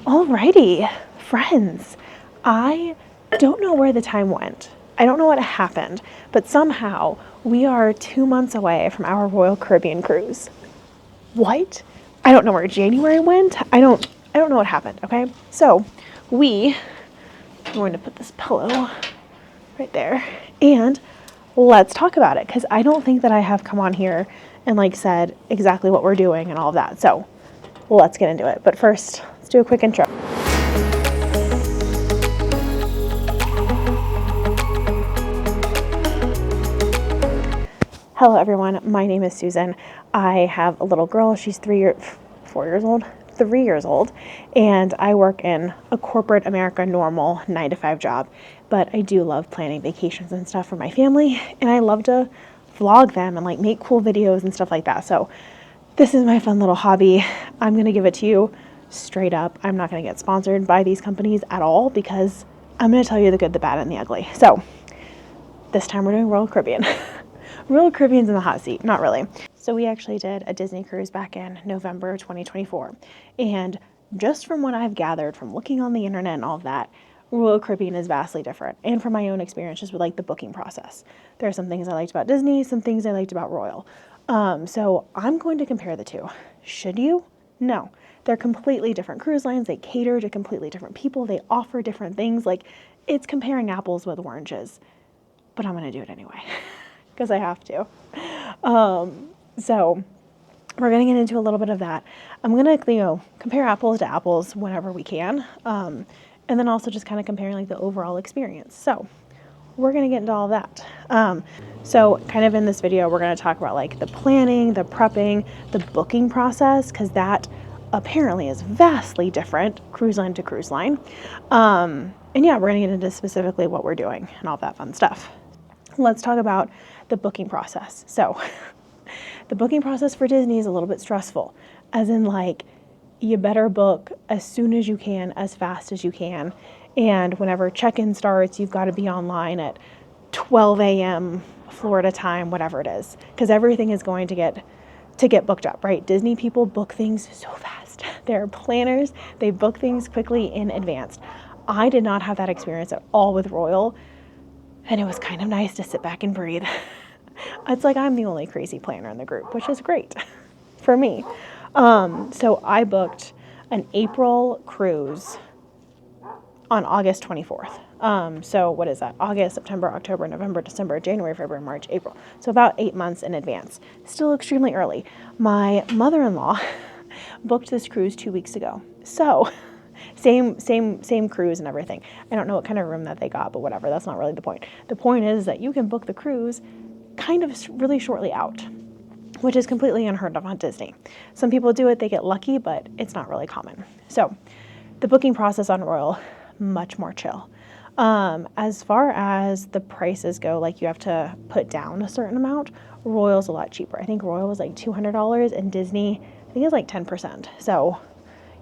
Alrighty, friends, I don't know where the time went. I don't know what happened, but somehow we are 2 months away from our Royal Caribbean cruise. What? I don't know where January went. I don't know what happened, okay? So I'm going to put this pillow right there and let's talk about it, because I don't think that I have come on here and said exactly what we're doing and all of that. So let's get into it. But first, let's do a quick intro. Hello everyone, my name is Susan. I have a little girl, she's 3 years old, and I work in a corporate America normal 9-to-5 job, but I do love planning vacations and stuff for my family, and I love to vlog them and make cool videos and stuff like that. So this is my fun little hobby. I'm gonna give it to you straight up. I'm not gonna get sponsored by these companies at all, because I'm gonna tell you the good, the bad, and the ugly. So this time we're doing Royal Caribbean. Royal Caribbean's in the hot seat, not really. So we actually did a Disney cruise back in November 2024. And just from what I've gathered from looking on the internet and all of that, Royal Caribbean is vastly different. And from my own experiences with the booking process. There are some things I liked about Disney, some things I liked about Royal. So I'm going to compare the two. Should you? No. They're completely different cruise lines. They cater to completely different people. They offer different things. It's comparing apples with oranges. But I'm going to do it anyway. Because I have to. So we're going to get into a little bit of that. I'm going to, compare apples to apples whenever we can. And then also just kind of comparing the overall experience. So we're going to get into all of that. So kind of in this video, we're going to talk about the planning, the prepping, the booking process, because that apparently is vastly different cruise line to cruise line. And yeah, we're going to get into specifically what we're doing and all that fun stuff. Let's talk about the booking process. So the booking process for Disney is a little bit stressful, as in you better book as soon as you can, as fast as you can. And whenever check-in starts, you've got to be online at 12 a.m. Florida time, whatever it is, because everything is going to get booked up, right? Disney people book things so fast. They're planners. They book things quickly in advance. I did not have that experience at all with Royal. And it was kind of nice to sit back and breathe. It's I'm the only crazy planner in the group, which is great for me. So I booked an April cruise on August 24th. So what is that? August, September, October, November, December, January, February, March, April. So about 8 months in advance. Still extremely early. My mother-in-law booked this cruise 2 weeks ago. So same cruise and everything. I don't know what kind of room that they got, but whatever, that's not really the point. The point is that you can book the cruise kind of really shortly out, which is completely unheard of on Disney. Some people do it, they get lucky, but it's not really common. So the booking process on Royal, much more chill. As far as the prices go, you have to put down a certain amount. Royal's a lot cheaper. I think Royal was $200 and Disney, I think it's 10%. So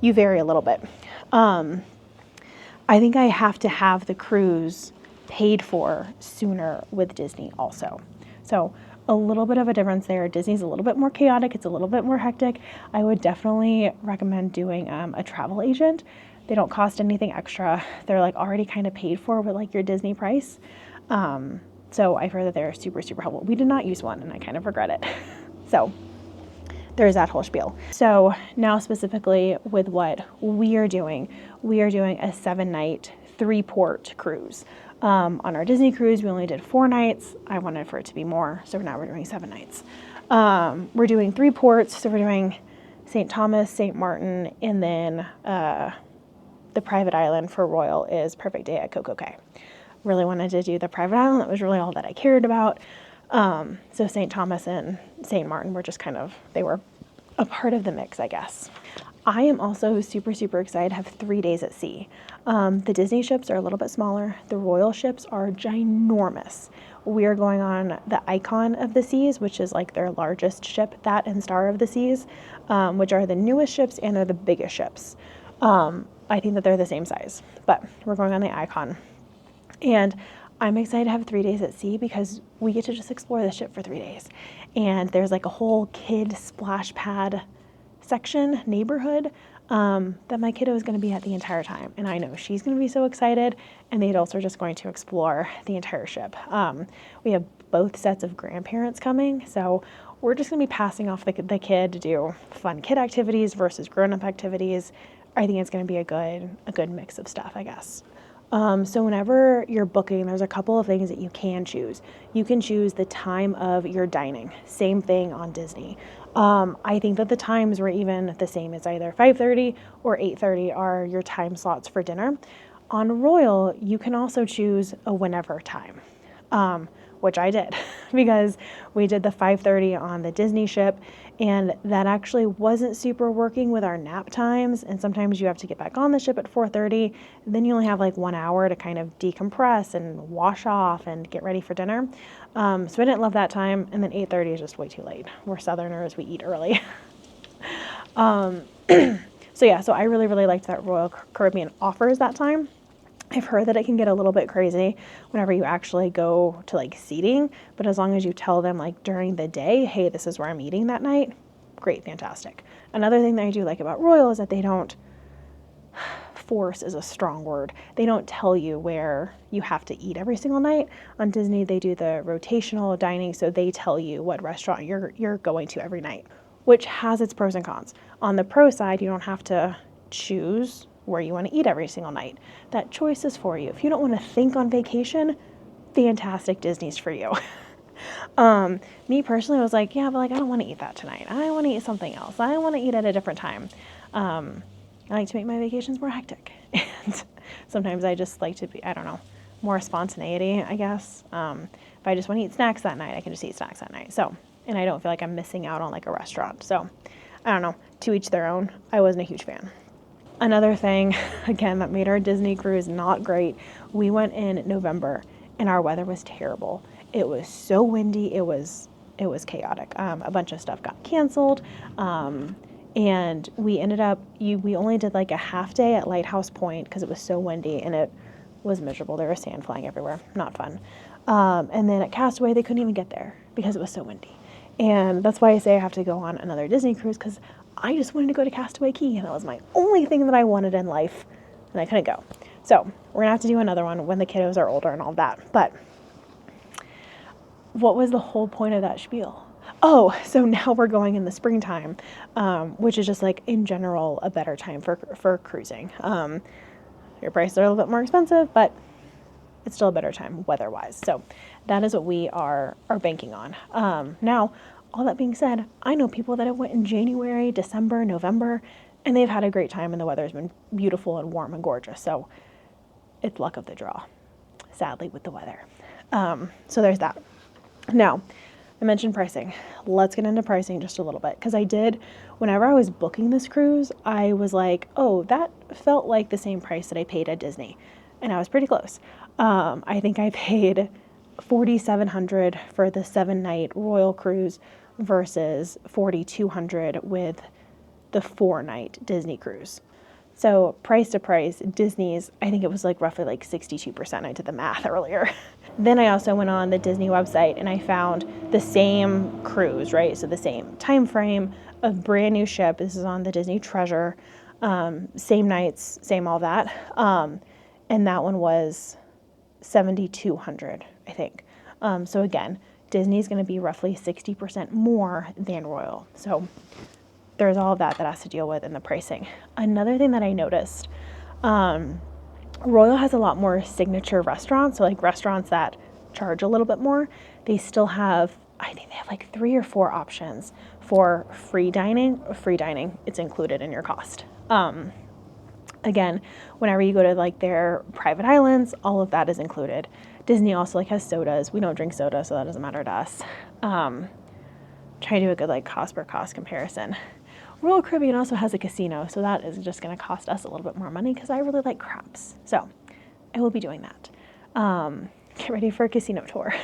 you vary a little bit. I think I have to have the cruise paid for sooner with Disney also. So a little bit of a difference there. Disney's a little bit more chaotic. It's a little bit more hectic. I would definitely recommend doing a travel agent. They don't cost anything extra. They're already kind of paid for with your Disney price. So I've heard that they're super, super helpful. We did not use one and I kind of regret it. So there's that whole spiel. So now specifically with what we are doing a 7-night, 3-port cruise. On our Disney cruise, we only did 4 nights. I wanted for it to be more, so now we're doing 7 nights. We're doing 3 ports, so we're doing St. Thomas, St. Martin, and then the private island for Royal is Perfect Day at Coco Cay. Really wanted to do the private island. That was really all that I cared about. So St. Thomas and St. Martin were just they were a part of the mix, I guess. I am also super, super excited to have 3 days at sea. The Disney ships are a little bit smaller. The Royal ships are ginormous. We are going on the Icon of the Seas, which is their largest ship, that and Star of the Seas, which are the newest ships and are the biggest ships. I think that they're the same size, but we're going on the Icon. And I'm excited to have 3 days at sea because we get to just explore the ship for 3 days. And there's a whole kid splash pad section, neighborhood, that my kiddo is going to be at the entire time. And I know she's going to be so excited, and the adults are just going to explore the entire ship. We have both sets of grandparents coming, so we're just going to be passing off the kid to do fun kid activities versus grown-up activities. I think it's going to be a good mix of stuff, I guess. So whenever you're booking, there's a couple of things that you can choose. You can choose the time of your dining. Same thing on Disney. I think that the times were even the same. It's either 5:30 or 8:30 are your time slots for dinner. On Royal, you can also choose a whenever time, which I did because we did the 5:30 on the Disney ship, and that actually wasn't super working with our nap times. And sometimes you have to get back on the ship at 4:30. Then you only have like 1 hour to kind of decompress and wash off and get ready for dinner. So I didn't love that time. And then 8:30 is just way too late. We're Southerners, we eat early. So I really, really liked that Royal Caribbean offers that time. I've heard that it can get a little bit crazy whenever you actually go to like seating, but as long as you tell them like during the day, hey, this is where I'm eating that night, great, fantastic. Another thing that I do like about Royal is that they don't, force is a strong word, they don't tell you where you have to eat every single night. On Disney, they do the rotational dining, so they tell you what restaurant you're going to every night, which has its pros and cons. On the pro side, you don't have to choose where you want to eat every single night. That choice is for you. If you don't want to think on vacation, fantastic, Disney's for you. Me personally was like, yeah, but like I don't want to eat that tonight. I want to eat something else. I want to eat at a different time. I like to make my vacations more hectic. And sometimes I just like to be, I don't know, more spontaneity, I guess. If I just want to eat snacks that night, I can just eat snacks that night. So, and I don't feel like I'm missing out on like a restaurant. So, I don't know, to each their own. I wasn't a huge fan. Another thing, again, that made our Disney cruise not great, we went in November and our weather was terrible. It was so windy, it was chaotic. A bunch of stuff got canceled, and we ended up, we only did like a half day at Lighthouse Point because it was so windy and it was miserable. There was sand flying everywhere, not fun. And then at Castaway, they couldn't even get there because it was so windy. And that's why I say I have to go on another Disney cruise, because I just wanted to go to Castaway Cay, and that was my only thing that I wanted in life, and I couldn't go. So we're gonna have to do another one when the kiddos are older and all that. But what was the whole point of that spiel? Oh, so now we're going in the springtime, which is just like in general a better time for cruising. Your prices are a little bit more expensive, but it's still a better time weather-wise. So that is what we are banking on. Now, all that being said, I know people that have went in January, December, November, and they've had a great time, and the weather's been beautiful and warm and gorgeous. So it's luck of the draw, sadly, with the weather. So there's that. Now, I mentioned pricing. Let's get into pricing just a little bit, because whenever I was booking this cruise, I was like, oh, that felt like the same price that I paid at Disney. And I was pretty close. I think I paid $4,700 for the 7-night Royal cruise versus $4,200 with the 4-night Disney cruise. So price to price, Disney's, I think it was like roughly like 62%. I did the math earlier. Then I also went on the Disney website and I found the same cruise, right? So the same time frame of brand new ship. This is on the Disney Treasure. Same nights, same all that. And that one was $7,200, I think. So again, Disney's going to be roughly 60% more than Royal. So there's all of that has to deal with in the pricing. Another thing that I noticed, Royal has a lot more signature restaurants. So like restaurants that charge a little bit more. They still have, I think they have like 3 or 4 options for free dining. Free dining, it's included in your cost. Again, whenever you go to like their private islands, all of that is included. Disney also like has sodas. We don't drink soda, so that doesn't matter to us. Try to do a good like cost per cost comparison. Royal Caribbean also has a casino, so that is just going to cost us a little bit more money because I really like craps. So I will be doing that. Get ready for a casino tour.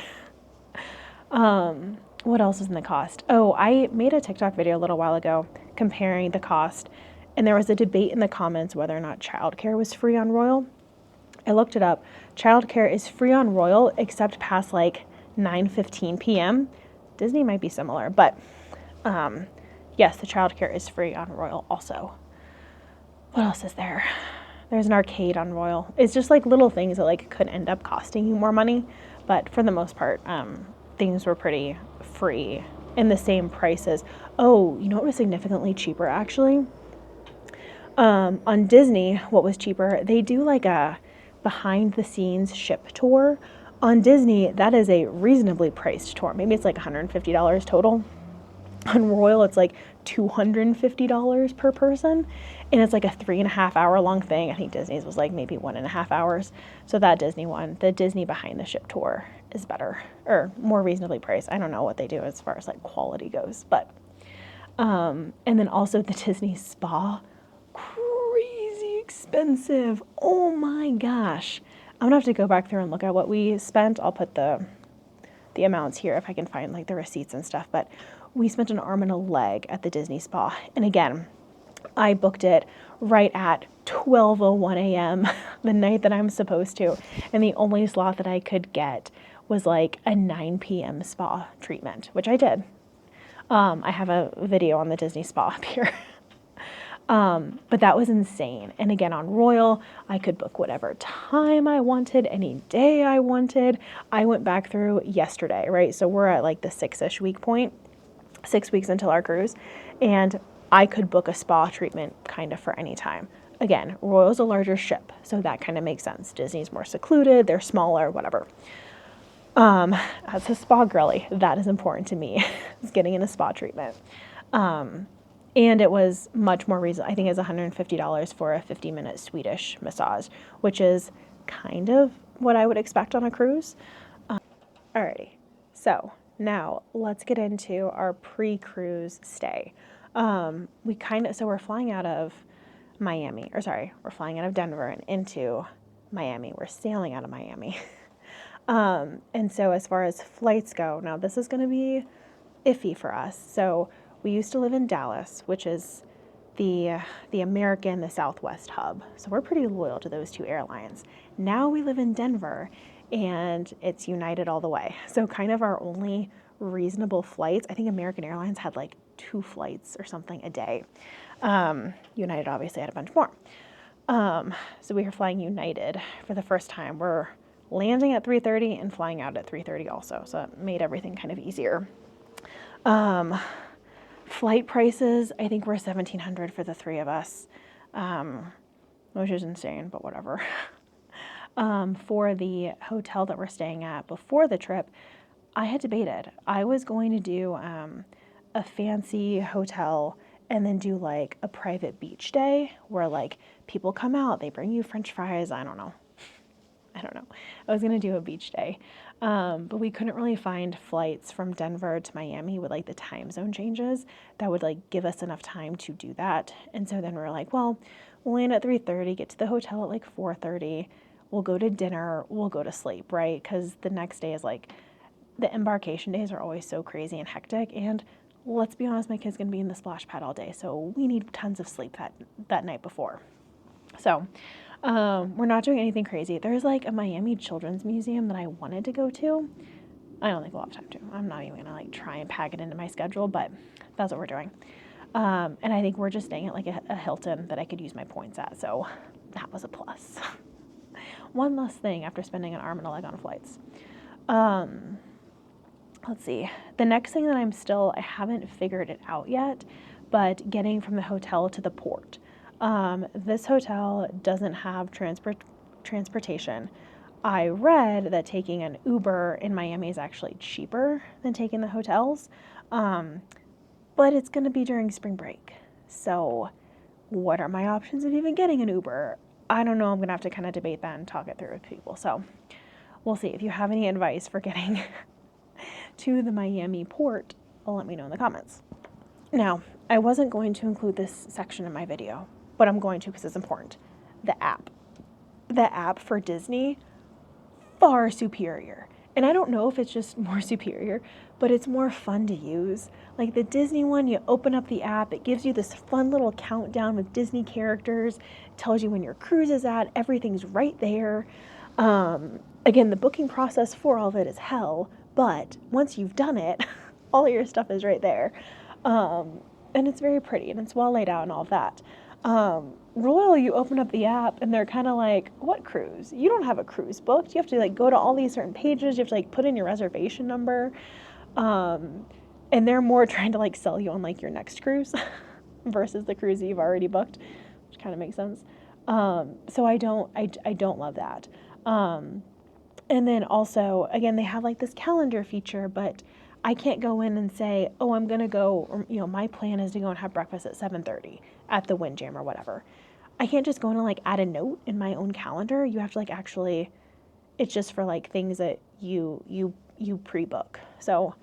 What else is in the cost? Oh, I made a TikTok video a little while ago comparing the cost, and there was a debate in the comments whether or not childcare was free on Royal. I looked it up. Childcare is free on Royal except past like 9:15 p.m. Disney might be similar, but yes, the childcare is free on Royal also. What else is there? There's an arcade on Royal. It's just like little things that like could end up costing you more money, but for the most part, things were pretty free in the same prices. Oh, you know what was significantly cheaper actually? On Disney, what was cheaper? They do like a behind the scenes ship tour. On Disney, that is a reasonably priced tour. Maybe it's like $150 total. On Royal, it's like $250 per person, and it's like a 3.5 hour long thing. I think Disney's was like maybe 1.5 hours. So that Disney one, the Disney behind the ship tour, is better or more reasonably priced. I don't know what they do as far as like quality goes, but and then also the Disney spa, crazy expensive. Oh my gosh. I'm gonna have to go back through and look at what we spent. I'll put the amounts here if I can find like the receipts and stuff, but we spent an arm and a leg at the Disney spa. And again, I booked it right at 12:01 a.m. the night that I'm supposed to, and the only slot that I could get was like a 9 p.m. spa treatment, which I did. I have a video on the Disney spa up here. But that was insane. And again, on Royal, I could book whatever time I wanted, any day I wanted. I went back through yesterday, right? So we're at like the 6-ish week point, 6 weeks until our cruise. And I could book a spa treatment kind of for any time. Again, Royal's a larger ship, so that kind of makes sense. Disney's more secluded, they're smaller, whatever. As a spa girly, that is important to me, is getting in a spa treatment. And it was much more reasonable. I think it's $150 for a 50-minute Swedish massage, which is kind of what I would expect on a cruise. Alrighty, so now let's get into our pre-cruise stay. So we're flying out of we're flying out of Denver and into Miami. We're sailing out of Miami. And so as far as flights go, now this is going to be iffy for us. So we used to live in Dallas, which is the American, the Southwest hub. So we're pretty loyal to those two airlines. Now we live in Denver, and it's United all the way. So kind of our only reasonable flights. I think American Airlines had like 2 flights or something a day. United obviously had a bunch more. So we were flying United for the first time. We're landing at 3:30 and flying out at 3:30 also. So it made everything kind of easier. Flight prices, I think were $1,700 for the 3 of us, which is insane, but whatever. For the hotel that we're staying at before the trip, I had debated. I was going to do a fancy hotel and then do like a private beach day where like people come out, they bring you French fries. I don't know. I was going to do a beach day. But we couldn't really find flights from Denver to Miami with like the time zone changes that would like give us enough time to do that. And so then we were like, well, we'll land at 3:30, get to the hotel at like 4:30. We'll go to dinner, we'll go to sleep, right? Because the next day is like, the embarkation days are always so crazy and hectic. And let's be honest, my kid's going to be in the splash pad all day. So we need tons of sleep that night before. So we're not doing anything crazy. There's like a Miami Children's Museum that I wanted to go to. I don't think we'll have time to. I'm not even gonna like try and pack it into my schedule, but that's what we're doing. And I think we're just staying at like a Hilton that I could use my points at. So that was a plus. One less thing after spending an arm and a leg on flights. Let's see. The next thing that I haven't figured it out yet, but getting from the hotel to the port. This hotel doesn't have transportation. I read that taking an Uber in Miami is actually cheaper than taking the hotels, but it's going to be during spring break. So what are my options of even getting an Uber? I don't know. I'm going to have to kind of debate that and talk it through with people. So we'll see. If you have any advice for getting to the Miami port, let me know in the comments. Now, I wasn't going to include this section in my video, but I'm going to because it's important. The app. The app for Disney, far superior. And I don't know if it's just more superior, but it's more fun to use. Like the Disney one, you open up the app, it gives you this fun little countdown with Disney characters, it tells you when your cruise is at, everything's right there. Again, the booking process for all of it is hell, but once you've done it, all your stuff is right there. And it's very pretty and it's well laid out and all of that. Royal, you open up the app and they're kind of like, what cruise? You don't have a cruise booked. You have to like go to all these certain pages. You have to like put in your reservation number. And they're more trying to like sell you on like your next cruise versus the cruise that you've already booked, which kind of makes sense. So I don't love that. And then also, again, they have like this calendar feature, but I can't go in and say, oh, I'm going to go, or, you know, my plan is to go and have breakfast at 7:30 at the Windjam or whatever. I can't just go in and like add a note in my own calendar. You have to like actually, it's just for like things that you pre-book. So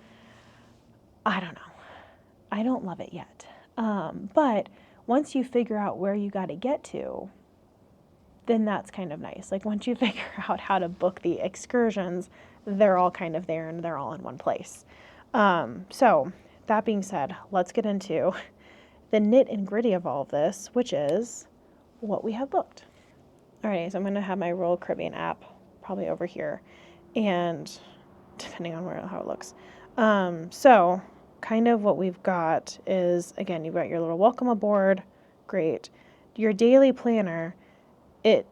I don't know. I don't love it yet. But once you figure out where you got to get to, then that's kind of nice. Like once you figure out how to book the excursions, they're all kind of there and they're all in one place. So that being said, let's get into the nit and gritty of all of this, which is what we have booked. All right, so I'm going to have my Royal Caribbean app probably over here, and depending on how it looks. So kind of what we've got is, again, you've got your little welcome aboard, great. Your daily planner, it,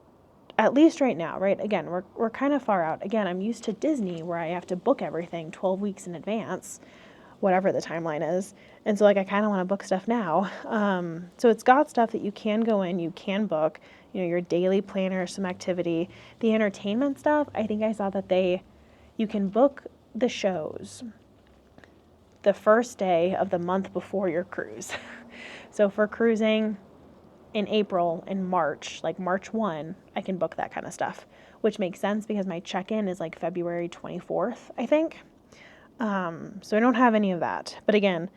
at least right now, right? Again, we're kind of far out. Again, I'm used to Disney where I have to book everything 12 weeks in advance, whatever the timeline is. And so like I kind of want to book stuff now. So it's got stuff that you can go in, you can book, you know, your daily planner, some activity, the entertainment stuff. I think I saw that you can book the shows the first day of the month before your cruise. So for cruising in April and March, like March 1, I can book that kind of stuff, which makes sense because my check-in is like February 24th, I think. So I don't have any of that. But again,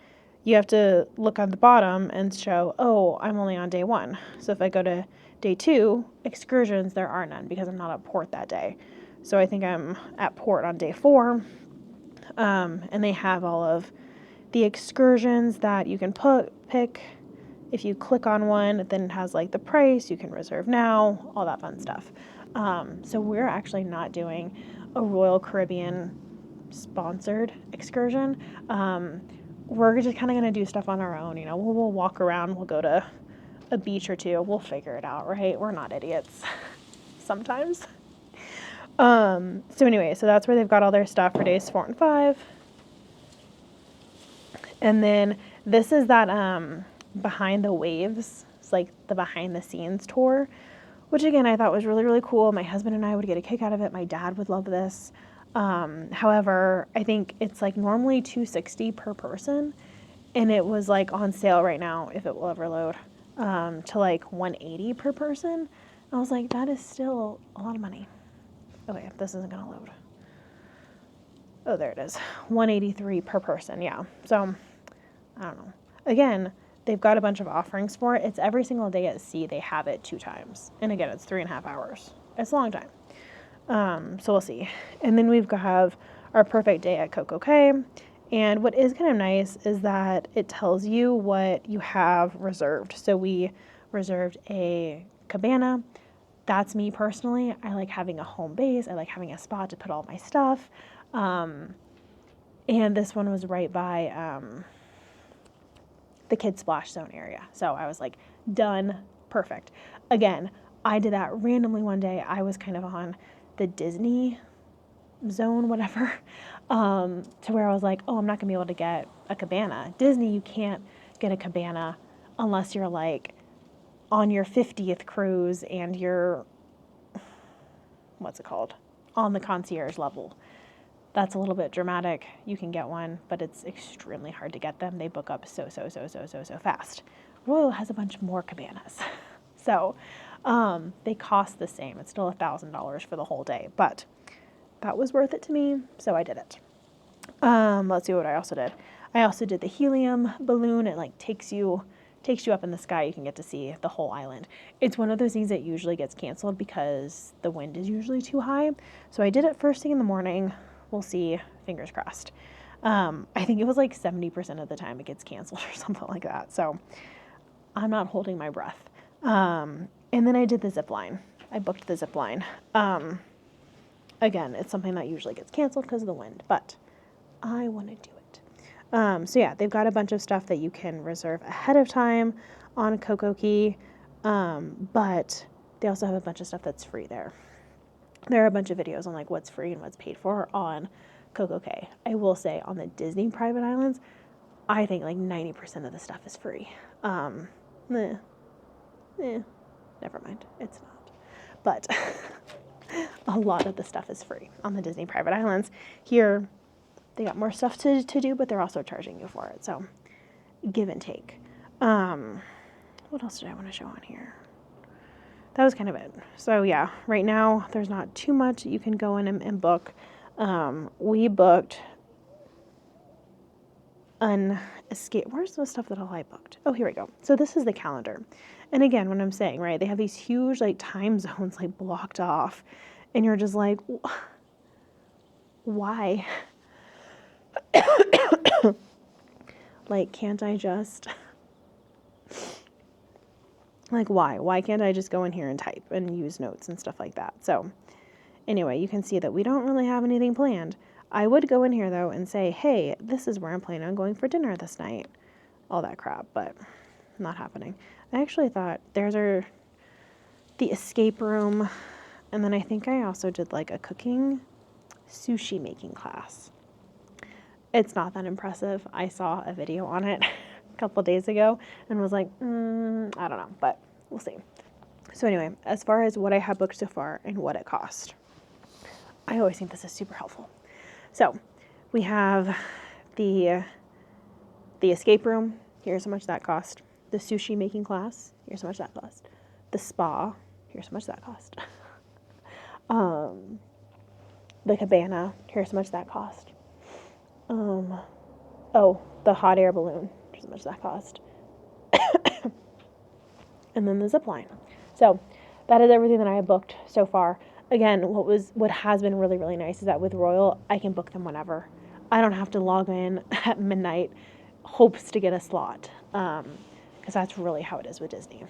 you have to look on the bottom and show, oh, I'm only on day 1. So if I go to day 2, excursions, there are none because I'm not at port that day. So I think I'm at port on day 4. And they have all of the excursions that you can pick. If you click on one, then it has like the price, you can reserve now, all that fun stuff. So we're actually not doing a Royal Caribbean sponsored excursion. We're just kind of going to do stuff on our own. You know, we'll walk around, we'll go to a beach or two, we'll figure it out, right? We're not idiots sometimes. So anyway, so that's where they've got all their stuff for days 4 and 5. And then this is that behind the waves. It's like the behind the scenes tour, which again, I thought was really, really cool. My husband and I would get a kick out of it. My dad would love this. However, I think it's like normally $260 per person, and it was like on sale right now, if it will ever load, to like $180 per person. I was like, that is still a lot of money. Okay, this isn't gonna load. Oh, there it is. $183 per person, yeah. So, I don't know. Again, they've got a bunch of offerings for it. It's every single day at sea. They have it 2 times. And again, it's 3.5 hours. It's a long time. So we'll see. And then we've got our perfect day at Coco Cay. And what is kind of nice is that it tells you what you have reserved. So we reserved a cabana. That's me personally. I like having a home base. I like having a spot to put all my stuff. And this one was right by the kids splash zone area. So I was like, done, perfect. Again, I did that randomly one day. I was kind of on the Disney zone, whatever, to where I was like, oh, I'm not gonna be able to get a cabana. Disney, you can't get a cabana unless you're like on your 50th cruise and you're, what's it called? On the concierge level. That's a little bit dramatic. You can get one, but it's extremely hard to get them. They book up so fast. Royal has a bunch more cabanas. So they cost the same. It's still $1,000 for the whole day, but that was worth it to me, so I did it. Let's see what I also did. I also did the helium balloon. It like takes you up in the sky. You can get to see the whole island. It's one of those things that usually gets canceled because the wind is usually too high. So I did it first thing in the morning. We'll see, fingers crossed. I think it was like 70% of the time it gets canceled or something like that. So I'm not holding my breath. And then I did the zip line. I booked the zip line. Again, it's something that usually gets canceled because of the wind, but I want to do it. So yeah, they've got a bunch of stuff that you can reserve ahead of time on Coco Cay. But they also have a bunch of stuff that's free there. There are a bunch of videos on like what's free and what's paid for on CocoCay. I will say on the Disney private islands, I think like 90% of the stuff is free. Eh, never mind, it's not. But a lot of the stuff is free on the Disney private islands. Here, they got more stuff to do, but they're also charging you for it. So give and take. What else did I want to show on here? That was kind of it. So yeah, right now there's not too much you can go in and book. We booked an escape. Where's the stuff that all I booked? Oh, here we go. So this is the calendar. And again, what I'm saying, right, they have these huge like time zones like blocked off, and you're just like, why? Like, can't I just, like, why? Why can't I just go in here and type and use notes and stuff like that? So anyway, you can see that we don't really have anything planned. I would go in here though and say, hey, this is where I'm planning on going for dinner this night. All that crap, but not happening. I actually thought there's the escape room, and then I think I also did like a cooking sushi making class. It's not that impressive. I saw a video on it a couple days ago and was like, I don't know, but we'll see. So anyway, as far as what I have booked so far and what it cost, I always think this is super helpful. So we have the escape room. Here's how much that cost. The sushi making class. Here's how much that cost. The spa. Here's how much that cost. The cabana. Here's how much that cost. The hot air balloon. Here's how much that cost. And then the zip line. So that is everything that I have booked so far. Again, what has been really, really nice is that with Royal, I can book them whenever. I don't have to log in at midnight, hopes to get a slot, because that's really how it is with Disney.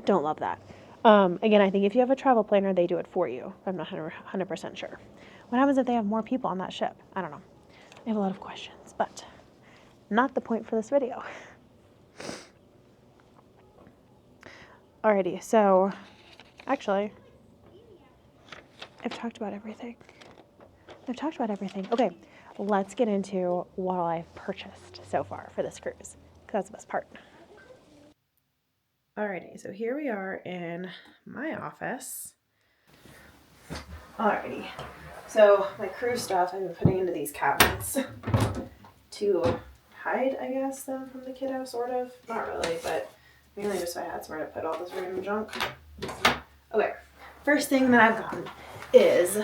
Don't love that. Again, I think if you have a travel planner, they do it for you. I'm not 100% sure. What happens if they have more people on that ship? I don't know. I have a lot of questions, but not the point for this video. Alrighty, so actually, I've talked about everything. Okay, let's get into what all I've purchased so far for this cruise, because that's the best part. Alrighty, so here we are in my office. Alrighty, so my cruise stuff I've been putting into these cabinets to hide, I guess, them from the kiddo, sort of. Not really, but mainly just so I had somewhere to put all this random junk. Okay, first thing that I've gotten is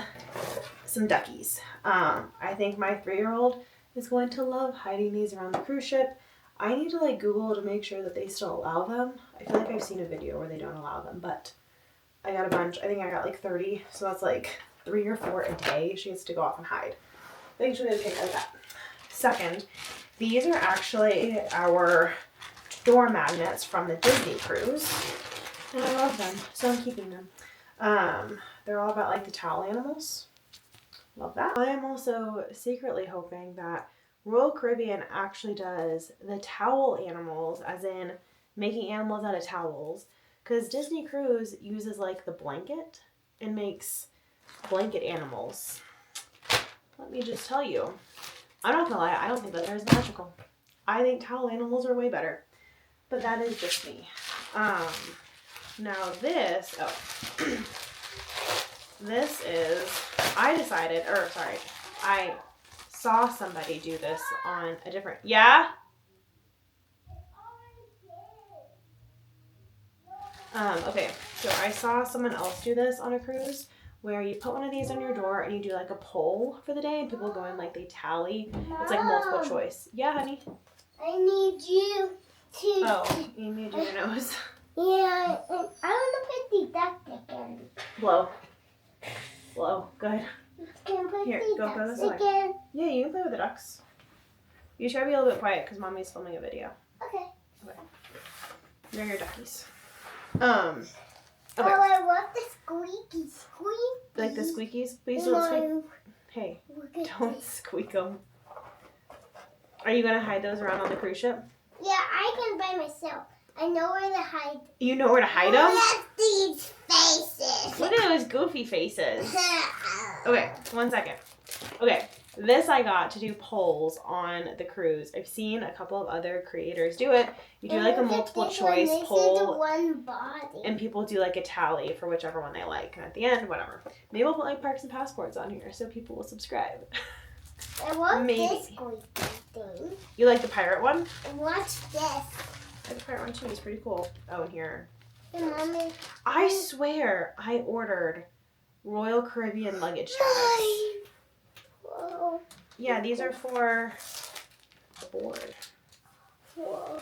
some duckies. I think my 3-year-old is going to love hiding these around the cruise ship. I need to like Google to make sure that they still allow them. I feel like I've seen a video where they don't allow them, but I got a bunch. I think I got like 30, so that's like 3 or 4 a day she gets to go off and hide. I think she's gonna take like that. Second, these are actually our door magnets from the Disney cruise, and I love them, so I'm keeping them. They're all about like the towel animals. Love that. I am also secretly hoping that Royal Caribbean actually does the towel animals, as in making animals out of towels, because Disney Cruise uses like the blanket and makes blanket animals. Let me just tell you, I'm not gonna lie, I don't think that they're as magical. I think towel animals are way better, but that is just me. Now this, this is, I saw somebody do this on a different, yeah? Okay, so I saw someone else do this on a cruise where you put one of these on your door and you do like a poll for the day and people go in like they tally. It's like multiple choice. Yeah, honey? I need you to... Oh, you need to do your nose. Yeah, I want to put the duck again. Blow. Blow. Good. Can I put Here, the go ducks this way. again? Yeah, you can play with the ducks. You try to be a little bit quiet because mommy's filming a video. Okay. They're your duckies. Okay. Oh, I want the squeaky squeak. Like the squeakies? Please don't squeak. Hey, don't squeak them. Are you going to hide those around on the cruise ship? Yeah, I can by myself. I know where to hide. You know where to hide them? Look at these faces. Look at those goofy faces. Okay, 1 second. Okay, this I got to do polls on the cruise. I've seen a couple of other creators do it. You do like a multiple choice poll, one body. and people do like a tally for whichever one they like. And at the end, whatever. Maybe we'll put like parks and passports on here so people will subscribe. I want Maybe. this squeaky thing. You like the pirate one? Watch this. I like the pirate one too. It's pretty cool. Oh, and here. Hey, Mommy. I swear I ordered Royal Caribbean luggage tags. Whoa. Yeah, these are for the board. Whoa.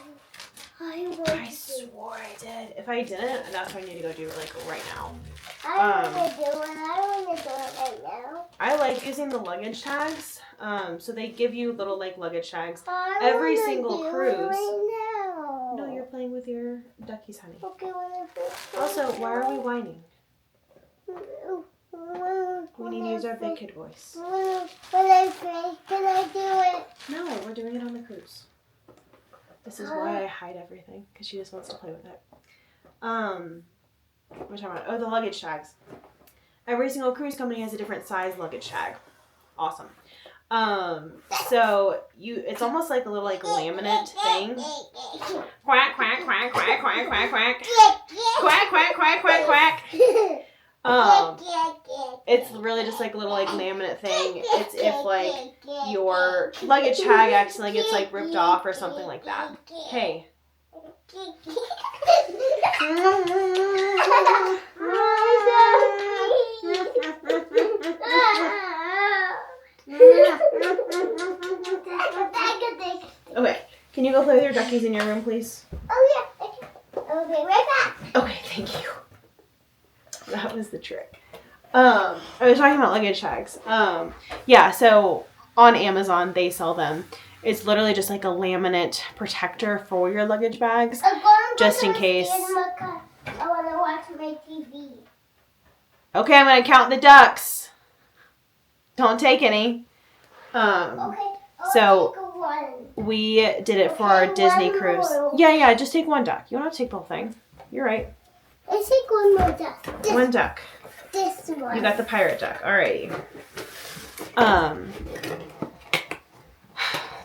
I swore I did. If I didn't, that's what I need to go do like right now. I don't want to do it. I don't want to do it right now. I like using the luggage tags. So they give you little like luggage tags. I Every wanna single do it cruise. right now. No, you're playing with your duckies, honey. Okay, when I do it Also, right why are we now. whining? We need to use our big kid voice. When I play, can I do it? No, we're doing it on the cruise. This is why I hide everything, because she just wants to play with it. What am I talking about? Oh, the luggage tags. Every single cruise company has a different size luggage tag. Awesome. So it's almost like a little like laminate thing. Quack, quack, quack, quack, quack, quack, quack. Quack, quack, quack, quack, quack. It's really just like a little like laminate thing. It's if like your luggage tag accidentally gets like ripped off or something like that. Hey. Okay, can you go play with your duckies in your room, please? Oh yeah, I'll be right back. Okay, thank you. That was the trick. I was talking about luggage tags. Yeah, so on Amazon they sell them. It's literally just like a laminate protector for your luggage bags, just in case. I want to watch my TV. Okay, I'm gonna count the ducks. Don't take any. Okay. So Take one. we did it for our Disney one cruise. more. Yeah, just take one duck. You don't have to take the whole thing. You're right. Let's take one more duck. One duck. This one. You got the pirate duck. Alrighty.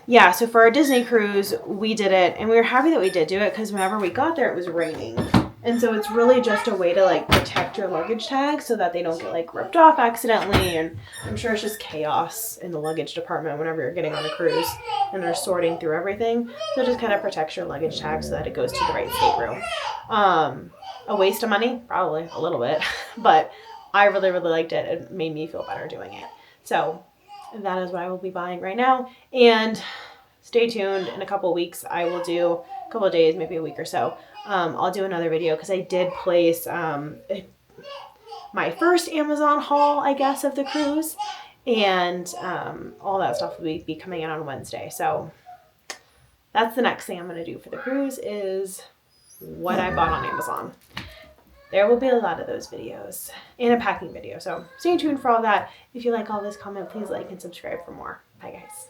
Yeah, so for our Disney cruise, we did it, and we were happy that we did do it because whenever we got there, it was raining. And so it's really just a way to like protect your luggage tags so that they don't get like ripped off accidentally. And I'm sure it's just chaos in the luggage department whenever you're getting on a cruise and they're sorting through everything. So it just kind of protects your luggage tag so that it goes to the right stateroom. A waste of money? Probably a little bit, but I really, really liked it. It made me feel better doing it. So that is what I will be buying right now. And stay tuned. In a couple of weeks, I will do a couple of days, maybe a week or so. I'll do another video because I did place my first Amazon haul, I guess, of the cruise. And all that stuff will be coming out on Wednesday. So that's the next thing I'm going to do for the cruise is what I bought on Amazon. There will be a lot of those videos and a packing video. So stay tuned for all that. If you like all this, comment, please like and subscribe for more. Bye, guys.